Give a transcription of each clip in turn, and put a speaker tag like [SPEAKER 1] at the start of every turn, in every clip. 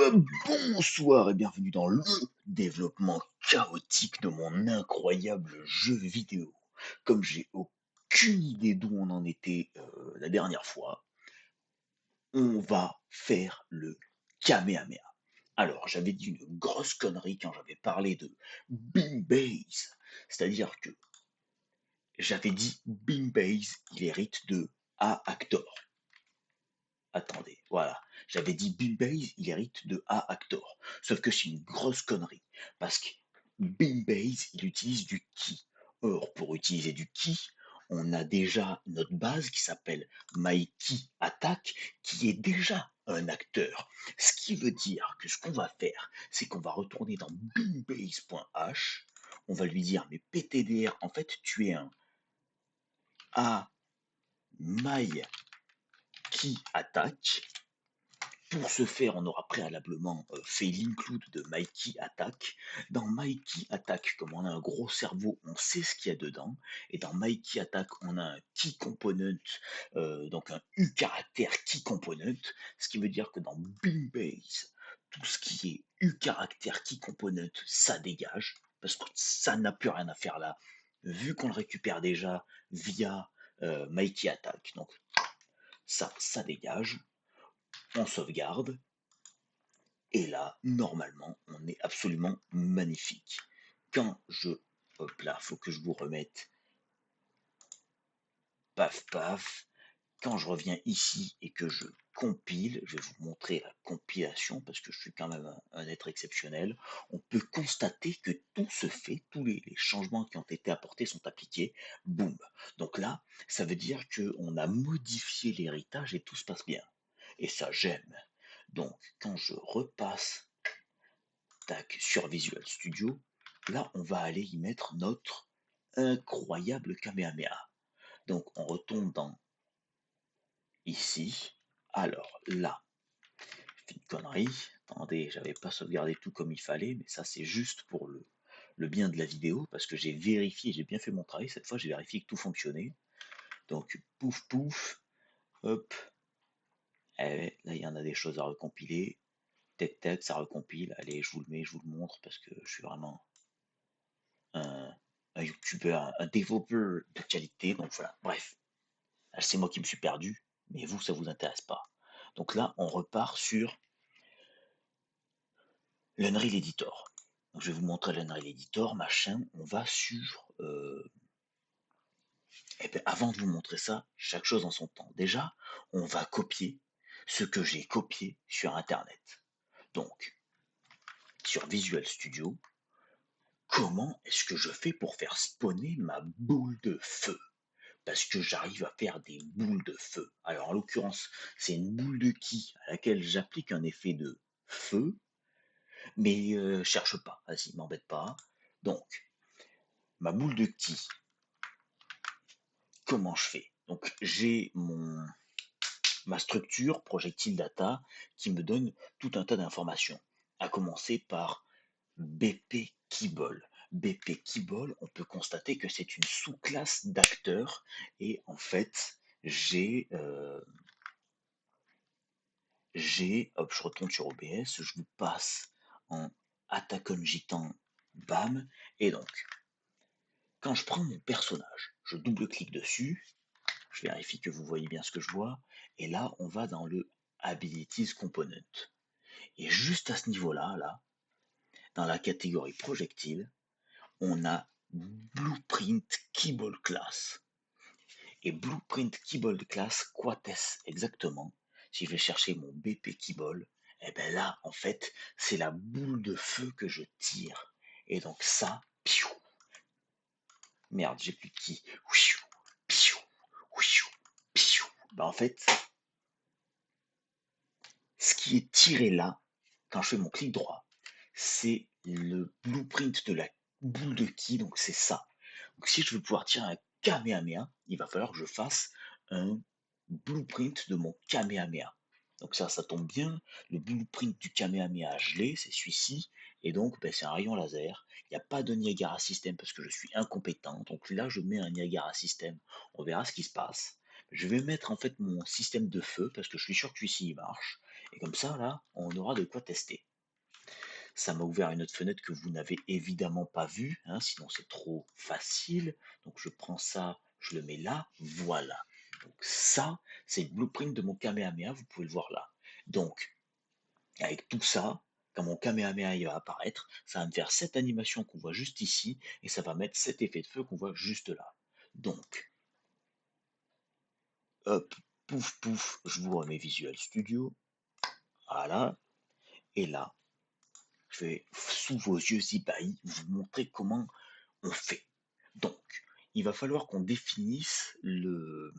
[SPEAKER 1] Bonsoir et bienvenue dans le développement chaotique de mon incroyable jeu vidéo. Comme j'ai aucune idée d'où on en était la dernière fois, on va faire le Kamehameha. Alors, j'avais dit une grosse connerie quand j'avais parlé de Beanbase. C'est-à-dire que j'avais dit Beanbase, il hérite de A-Actor. Attendez, voilà. J'avais dit Beanbase, il hérite de A-Actor. Sauf que c'est une grosse connerie. Parce que Beanbase, il utilise du ki. Or, pour utiliser du ki, on a déjà notre base qui s'appelle MyKey Attack, qui est déjà un acteur. Ce qui veut dire que ce qu'on va faire, c'est qu'on va retourner dans beanbase.h, on va lui dire, mais PTDR, en fait, tu es un A MyKey Attack. Pour ce faire, on aura préalablement fait l'include de Mikey Attack. Dans Mikey Attack, comme on a un gros cerveau, on sait ce qu'il y a dedans. Et dans Mikey Attack, on a un key component, donc un U caractère key component, ce qui veut dire que dans Beanbase, tout ce qui est U caractère key component, ça dégage, parce que ça n'a plus rien à faire là, vu qu'on le récupère déjà via Mikey Attack. Donc ça dégage. On sauvegarde, et là, normalement, on est absolument magnifique. Quand je... Hop là, faut que je vous remette. Paf, paf. Quand je reviens ici et que je compile, je vais vous montrer la compilation parce que je suis quand même un être exceptionnel. On peut constater que tout se fait, tous les changements qui ont été apportés sont appliqués. Boum. Donc là, ça veut dire qu'on a modifié l'héritage et tout se passe bien. Et ça, j'aime. Donc, quand je repasse tac, sur Visual Studio, là, on va aller y mettre notre incroyable Kamehameha. Donc, on retourne dans ici. Alors, là, je fais une connerie. Attendez, j'avais pas sauvegardé tout comme il fallait, mais ça, c'est juste pour le bien de la vidéo, parce que j'ai vérifié, j'ai bien fait mon travail. Cette fois, j'ai vérifié que tout fonctionnait. Donc, pouf, pouf, hop. Eh, là, il y en a des choses à recompiler. Tête, tête, ça recompile. Allez, je vous le mets, je vous le montre, parce que je suis vraiment un, un youtubeur, un développeur de qualité. Donc voilà, bref, c'est moi qui me suis perdu, mais vous, ça vous intéresse pas. Donc là, on repart sur l'Unreal Editor. Donc je vais vous montrer l'Unreal Editor, machin. On va sur... eh bien, avant de vous montrer ça, chaque chose en son temps. Déjà, on va copier ce que j'ai copié sur Internet. Donc, sur Visual Studio, comment est-ce que je fais pour faire spawner ma boule de feu? Parce que j'arrive à faire des boules de feu. Alors en l'occurrence, c'est une boule de ki à laquelle j'applique un effet de feu, mais cherche pas, vas-y, m'embête pas. Donc, ma boule de ki, comment je fais? Donc j'ai ma structure projectile data qui me donne tout un tas d'informations, à commencer par BP Keyball. BP Keyball, on peut constater que c'est une sous-classe d'acteurs et en fait, hop, je retourne sur OBS, je vous passe en attaquant gitan, bam, et donc, quand je prends mon personnage, je double-clique dessus, je vérifie que vous voyez bien ce que je vois, et là, on va dans le Abilities Component. Et juste à ce niveau-là, là, dans la catégorie projectile, on a Blueprint Keyboard Class. Et Blueprint Keyboard Class, quoi est-ce exactement? Si je vais chercher mon BP Keyball, et bien là, en fait, c'est la boule de feu que je tire. Et donc ça, piou, merde, j'ai plus de qui. Piou, piou, piou, piou. Ben en fait, ce qui est tiré là, quand je fais mon clic droit, c'est le blueprint de la boule de ki, donc c'est ça. Donc si je veux pouvoir tirer un Kamehameha, il va falloir que je fasse un blueprint de mon Kamehameha. Donc ça tombe bien, le blueprint du Kamehameha, je l'ai, c'est celui-ci, et donc ben, c'est un rayon laser. Il n'y a pas de Niagara System parce que je suis incompétent, donc là je mets un Niagara System, on verra ce qui se passe. Je vais mettre en fait mon système de feu parce que je suis sûr que celui-ci il marche, Et comme ça, là, on aura de quoi tester. Ça m'a ouvert une autre fenêtre que vous n'avez évidemment pas vue, hein, sinon c'est trop facile. Donc je prends ça, je le mets là, voilà. Donc ça, c'est le blueprint de mon Kamehameha, vous pouvez le voir là. Donc, avec tout ça, quand mon Kamehameha il va apparaître, ça va me faire cette animation qu'on voit juste ici, et ça va mettre cet effet de feu qu'on voit juste là. Donc, hop, pouf pouf, je vous remets Visual Studio, voilà, et là, je vais, sous vos yeux ébahis, vous montrer comment on fait. Donc, il va falloir qu'on définisse le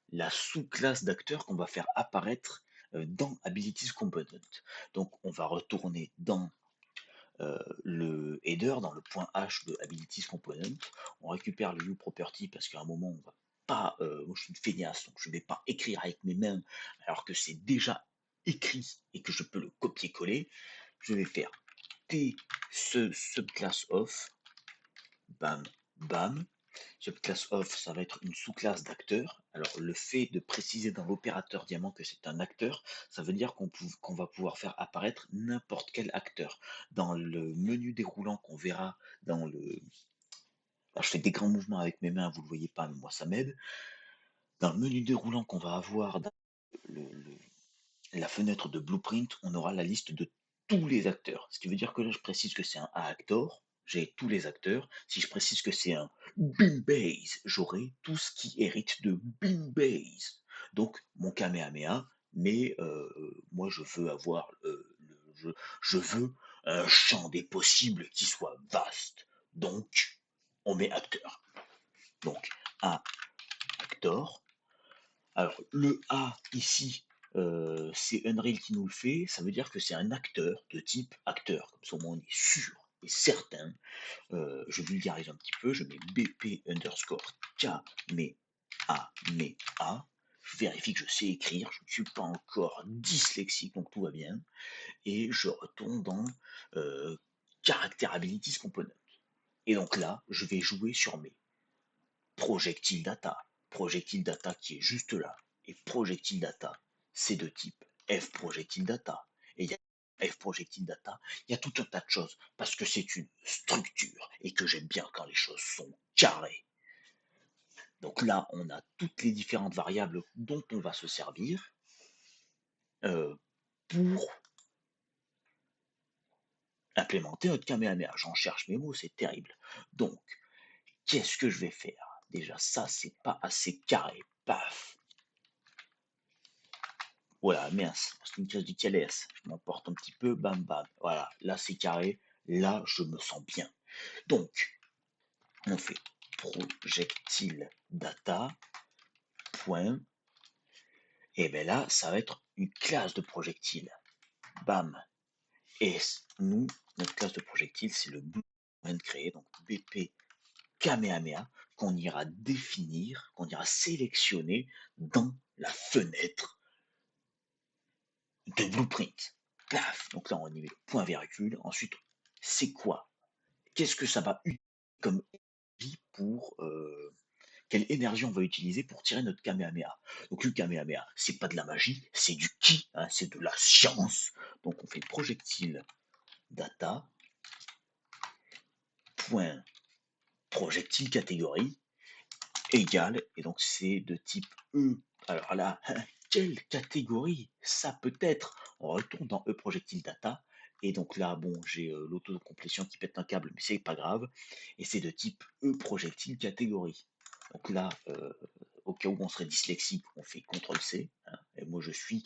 [SPEAKER 1] la sous-classe d'acteurs qu'on va faire apparaître dans Abilities Component. Donc, on va retourner dans le header, dans le point H de Abilities Component. On récupère le UProperty parce qu'à un moment, on va pas. Moi, je suis une feignasse, donc je ne vais pas écrire avec mes mains alors que c'est déjà écrit et que je peux le copier-coller. Je vais faire T subclass of, bam, bam. Subclass of, ça va être une sous-classe d'acteur. Alors, le fait de préciser dans l'opérateur diamant que c'est un acteur, ça veut dire qu'on va pouvoir faire apparaître n'importe quel acteur. Dans le menu déroulant qu'on verra dans le... Alors, je fais des grands mouvements avec mes mains, vous ne le voyez pas, mais moi ça m'aide. Dans le menu déroulant qu'on va avoir dans la fenêtre de Blueprint, on aura la liste de tous les acteurs. Ce qui veut dire que là, je précise que c'est un A-actor, j'ai tous les acteurs. Si je précise que c'est un Beambase, j'aurai tout ce qui hérite de Beambase. Donc, mon Kamehameha, mais moi, je veux avoir je veux un champ des possibles qui soit vaste. Donc, on met acteur. Donc, A, actor. Alors, le A ici, c'est Unreal qui nous le fait, ça veut dire que c'est un acteur de type acteur, comme ça au moins on est sûr et certain. Je vulgarise un petit peu, je mets BP underscore K, mais A, mais A. Je vérifie que je sais écrire, je ne suis pas encore dyslexique, donc tout va bien. Et je retourne dans Character Abilities Component. Et donc là, je vais jouer sur mes projectile data. Projectile data qui est juste là. Et projectile data, c'est de type F projectile data. Et il y a F projectile data, il y a tout un tas de choses parce que c'est une structure et que j'aime bien quand les choses sont carrées. Donc là, on a toutes les différentes variables dont on va se servir pour implémenter notre Kamehameha. J'en cherche mes mots, c'est terrible. Donc, qu'est-ce que je vais faire? Déjà, ça, c'est pas assez carré. Paf. Voilà, mince, c'est une case du TLS. Je m'emporte un petit peu, bam bam. Voilà, là c'est carré, là je me sens bien. Donc, on fait projectile data, point, et bien là, ça va être une classe de projectile. Bam. Et nous, notre classe de projectile, c'est le bout qu'on vient de créer, donc BP Kamehameha, qu'on ira définir, qu'on ira sélectionner dans la fenêtre de blueprint. Paf. Donc là, on y met le point virgule. Ensuite, c'est quoi? Qu'est-ce que ça va utiliser comme énergie pour quelle énergie on va utiliser pour tirer notre Kamehameha? Donc le Kamehameha, c'est pas de la magie, c'est du ki, hein, c'est de la science. Donc on fait projectile data point projectile catégorie égale, et donc c'est de type E. Alors là, quelle catégorie ça peut être? On retourne dans E projectile data, et donc là, bon, j'ai l'autocomplétion qui pète un câble, mais c'est pas grave, et c'est de type E projectile catégorie. Donc là, au cas où on serait dyslexique, on fait CTRL-C, hein, et moi je suis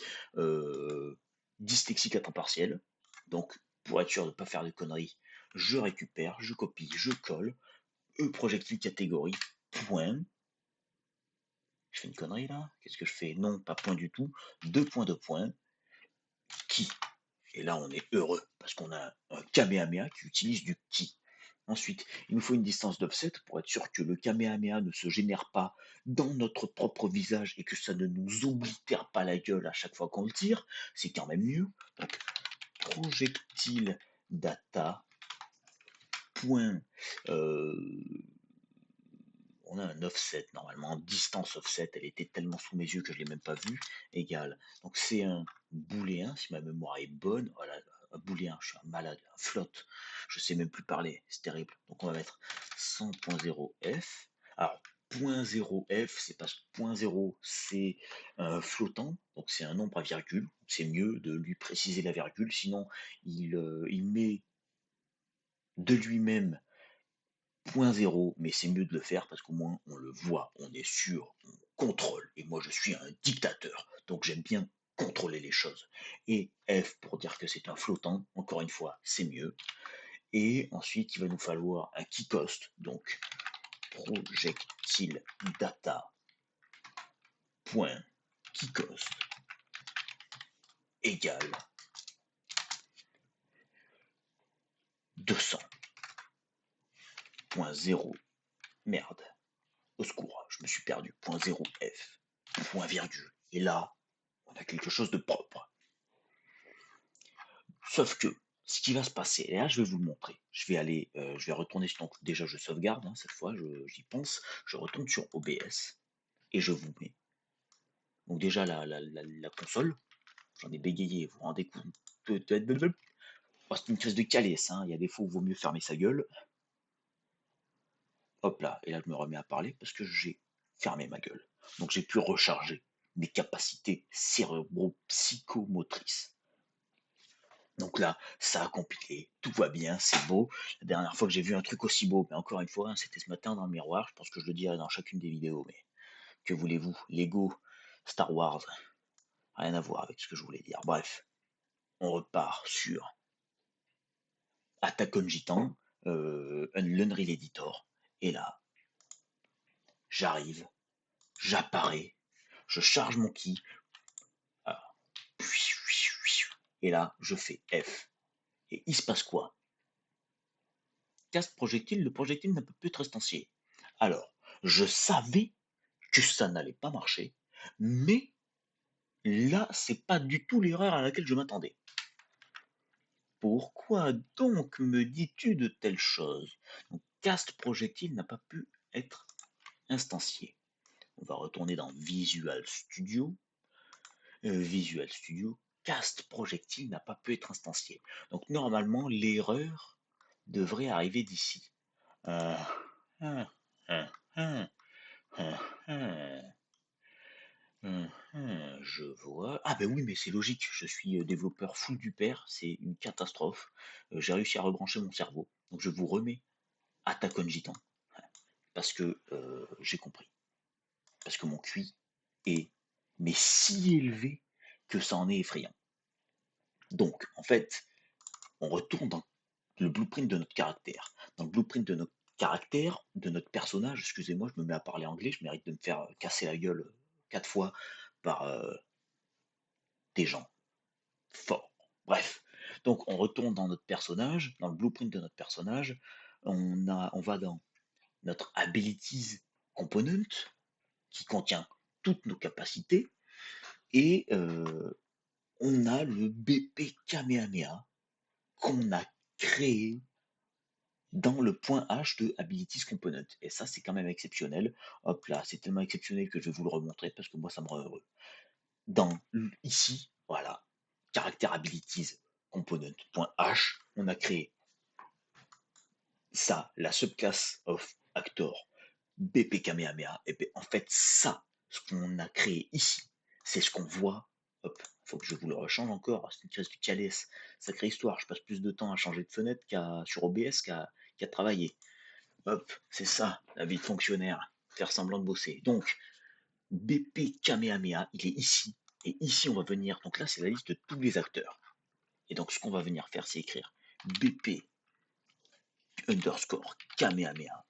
[SPEAKER 1] dyslexique à temps partiel, donc pour être sûr de ne pas faire de conneries, je récupère, je copie, je colle, E projectile catégorie, point. Je fais une connerie là? Qu'est-ce que je fais? Non, pas point du tout. Deux points de point. Qui? Et là, on est heureux parce qu'on a un Kamehameha qui utilise du ki. Ensuite, il nous faut une distance d'offset pour être sûr que le Kamehameha ne se génère pas dans notre propre visage et que ça ne nous oblitère pas la gueule à chaque fois qu'on le tire. C'est quand même mieux. Donc, projectile data. Point, on a un offset normalement, distance offset, elle était tellement sous mes yeux que je l'ai même pas vue, égale. Donc c'est un booléen, si ma mémoire est bonne, voilà, un booléen, je suis un malade, un flotte, je sais même plus parler, c'est terrible. Donc on va mettre 100.0f. Alors, point 0f, c'est parce que point 0 c'est flottant, donc c'est un nombre à virgule, c'est mieux de lui préciser la virgule, sinon il met de lui-même point zéro, mais c'est mieux de le faire parce qu'au moins on le voit, on est sûr, on contrôle. Et moi je suis un dictateur, donc j'aime bien contrôler les choses. Et F pour dire que c'est un flottant, encore une fois, c'est mieux. Et ensuite il va nous falloir un keyCost, donc projectile data point keyCost égale 200.0, merde, au secours, je me suis perdu, point 0 F, point virgule. Et là, on a quelque chose de propre. Sauf que, ce qui va se passer, et là je vais vous le montrer, je vais retourner sur donc déjà je sauvegarde, hein, cette fois j'y pense, je retourne sur OBS, et je vous mets, donc déjà la console, j'en ai bégayé, vous vous rendez compte, oh, c'est une crise de calice, hein, il y a des fois où il vaut mieux fermer sa gueule, hop là, et là je me remets à parler parce que j'ai fermé ma gueule, donc j'ai pu recharger mes capacités cérébro-psychomotrices. Donc là, ça a compilé, tout va bien, c'est beau. La dernière fois que j'ai vu un truc aussi beau, mais encore une fois, hein, c'était ce matin dans le miroir, je pense que je le dirai dans chacune des vidéos, mais que voulez-vous? Lego, Star Wars, rien à voir avec ce que je voulais dire. Bref, on repart sur Attack on Titan, l'Unreal Editor, et là, j'arrive, j'apparais, je charge mon ki, ah, et là, je fais F. Et il se passe quoi? Casse projectile, le projectile n'a pas pu être instancié. Alors, je savais que ça n'allait pas marcher, mais là, c'est pas du tout l'erreur à laquelle je m'attendais. Pourquoi donc me dis-tu de telles choses? Donc, cast projectile n'a pas pu être instancié. On va retourner dans Visual Studio. Visual Studio, cast projectile n'a pas pu être instancié. Donc, normalement, l'erreur devrait arriver d'ici. Euh, hum, hum, hum, hum, hum. Je vois. Ah ben oui, mais c'est logique, je suis développeur full du père, c'est une catastrophe. J'ai réussi à rebrancher mon cerveau. Donc je vous remets Attack on Titan. Parce que j'ai compris. Parce que mon QI est mais si élevé que ça en est effrayant. Donc, en fait, on retourne dans le blueprint de notre caractère. Dans le blueprint de notre caractère, de notre personnage, excusez-moi, je me mets à parler anglais, je mérite de me faire casser la gueule 4 fois par des gens fort. Bref, donc on retourne dans notre personnage, dans le blueprint de notre personnage, on va dans notre abilities component qui contient toutes nos capacités et on a le BP Kamehameha qu'on a créé dans le point H de abilities component. Et ça, c'est quand même exceptionnel. Hop là, c'est tellement exceptionnel que je vais vous le remontrer parce que moi, ça me rend heureux. Ici, voilà, caractère abilities component.h, on a créé ça, la subclass of actor BP Kamehameha. Et bien, en fait, ça, ce qu'on a créé ici, c'est ce qu'on voit. Hop, faut que je vous le rechange encore. C'est une crise du calès. Sacrée histoire. Je passe plus de temps à changer de fenêtre sur OBS qu'à travailler. Hop, c'est ça, la vie de fonctionnaire. Faire semblant de bosser. Donc, BP Kamehameha, il est ici. Et ici, on va venir. Donc là, c'est la liste de tous les acteurs. Et donc, ce qu'on va venir faire, c'est écrire BP underscore Kamehameha.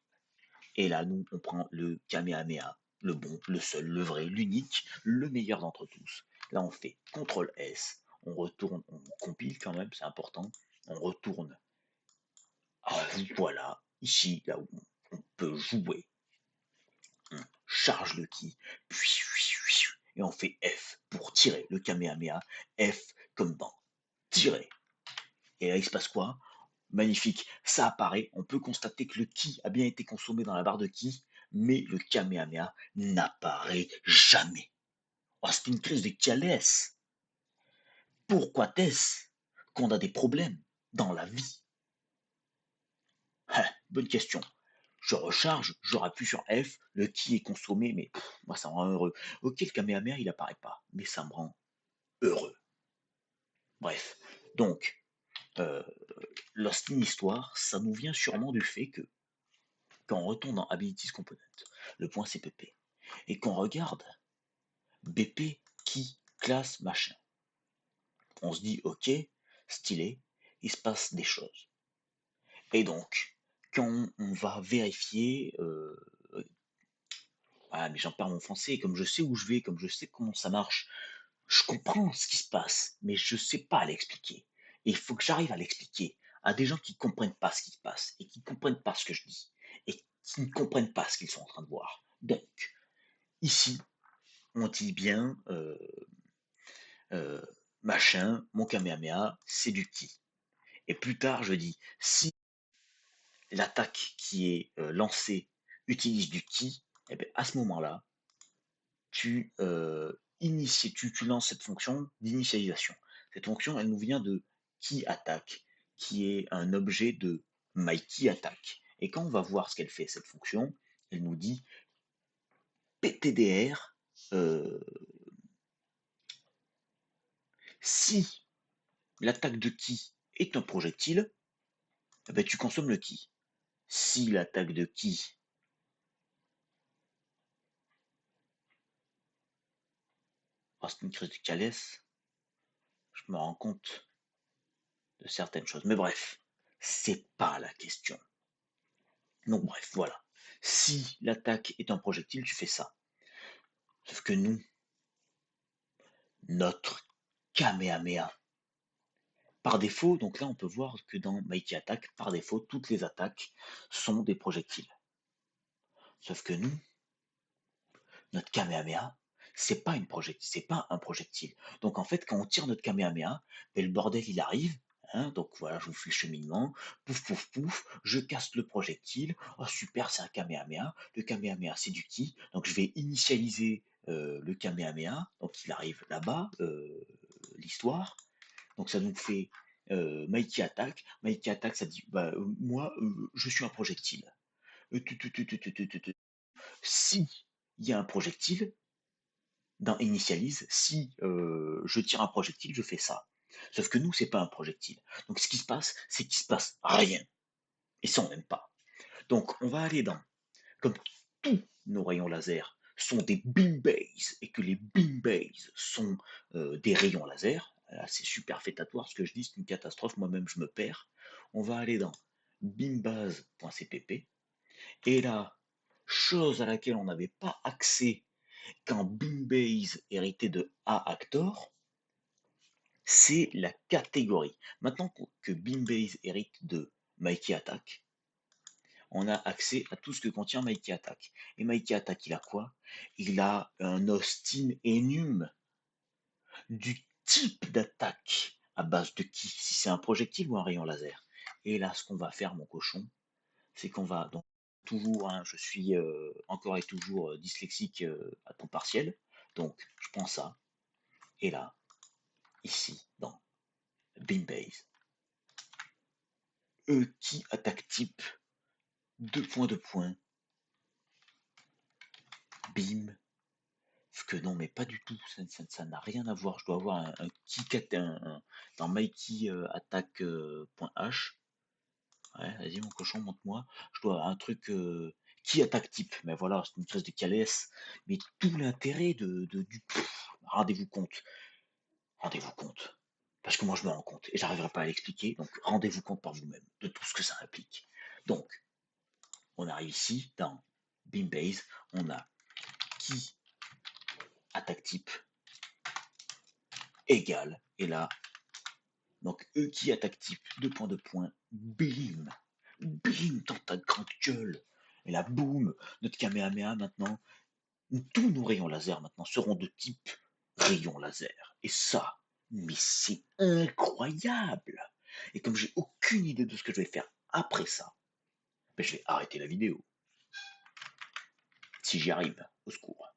[SPEAKER 1] Et là, nous, on prend le Kamehameha, le bon, le seul, le vrai, l'unique, le meilleur d'entre tous. Là, on fait CTRL S, on retourne, on compile quand même, c'est important. On retourne, voilà, ici, là où on peut jouer. On charge le ki, et on fait F pour tirer le Kamehameha. F comme dans tirer. Et là, il se passe quoi? Magnifique, ça apparaît, on peut constater que le ki a bien été consommé dans la barre de ki, mais le Kamehameha n'apparaît jamais. Oh, c'est une crise de Calès. Pourquoi est-ce qu'on a des problèmes dans la vie? Bonne question. Je recharge, je rappuie sur F, le ki est consommé, mais moi ça me rend heureux. Ok, le Kamehameha il apparaît pas, mais ça me rend heureux. Bref, donc, euh, Lost in Histoire, ça nous vient sûrement du fait que quand on retourne dans Abilities Component, le point c'est BP, et qu'on regarde BP qui classe machin, on se dit ok, stylé, il se passe des choses. Et donc, quand on va vérifier, ah mais j'en perds mon français, comme je sais où je vais, comme je sais comment ça marche, je comprends ce qui se passe, mais je sais pas l'expliquer. Et il faut que j'arrive à l'expliquer à des gens qui comprennent pas ce qui se passe, et qui comprennent pas ce que je dis, et qui ne comprennent pas ce qu'ils sont en train de voir. Donc, ici, on dit bien, euh, machin, mon Kamehameha, c'est du ki. Et plus tard, je dis, si l'attaque qui est lancée utilise du ki, et bien à ce moment-là, tu, tu lances cette fonction d'initialisation. Cette fonction, elle nous vient de ki attack, qui est un objet de my attack. Et quand on va voir ce qu'elle fait, cette fonction, elle nous dit ptdr, si l'attaque de ki est un projectile, eh ben, tu consommes le ki. Si l'attaque de ki c'est une crise de Calès, je me rends compte de certaines choses. Mais bref, c'est pas la question. Donc bref, voilà. Si l'attaque est un projectile, tu fais ça. Sauf que nous, notre Kamehameha, par défaut, donc là on peut voir que dans Mighty Attack, par défaut, toutes les attaques sont des projectiles. Sauf que nous, notre Kamehameha, c'est pas un projectile. Donc en fait, quand on tire notre Kamehameha, ben, le bordel il arrive. Hein, donc voilà, je vous fais le cheminement. Pouf, pouf, pouf, je casse le projectile. Oh super, c'est un Kamehameha. Le Kamehameha, c'est du ki. Donc je vais initialiser le Kamehameha. Donc il arrive là-bas, l'histoire. Donc ça nous fait Mighty Attack. Mighty Attack, ça dit, bah, moi, je suis un projectile. Si il y a un projectile, dans Initialize, si je tire un projectile, je fais ça. Sauf que nous, c'est pas un projectile. Donc ce qui se passe, c'est qu'il se passe rien. Et ça, on n'aime pas. Donc on va aller dans, comme tous nos rayons laser sont des beam bays et que les beam bays sont des rayons laser, là c'est superfétatoire ce que je dis, c'est une catastrophe, moi-même je me perds. On va aller dans beambase.cpp et là, chose à laquelle on n'avait pas accès quand Beambase héritait de A-Actor, c'est la catégorie. Maintenant que Beambase hérite de Mighty Attack, on a accès à tout ce que contient Mighty Attack. Et Mighty Attack, il a quoi? Il a un Austin Enum du type d'attaque à base de qui? Si c'est un projectile ou un rayon laser. Et là, ce qu'on va faire, mon cochon, c'est qu'on va donc toujours, hein, je suis encore et toujours dyslexique à temps partiel, donc je prends ça, et là, ici, dans Beambase, qui attaque type, deux points, beam, que non, mais pas du tout, ça n'a rien à voir, je dois avoir un key dans Mikey attack.h, ouais, vas-y mon cochon, montre-moi, je dois avoir un truc qui attaque type, mais voilà, c'est une crise de Calès, mais tout l'intérêt du... Rendez-vous compte, rendez-vous compte. Parce que moi je me rends compte et j'arriverai pas à l'expliquer, donc rendez-vous compte par vous-même de tout ce que ça implique. Donc, on arrive ici dans Beambase, on a qui attaque type égale, et là, donc qui attaque type, bim, bim dans ta grande gueule. Et là, boum, notre Kamehameha maintenant, tous nos rayons laser maintenant seront de type rayon laser. Et ça, mais c'est incroyable. Et comme j'ai aucune idée de ce que je vais faire après ça, ben je vais arrêter la vidéo. Si j'y arrive, au secours.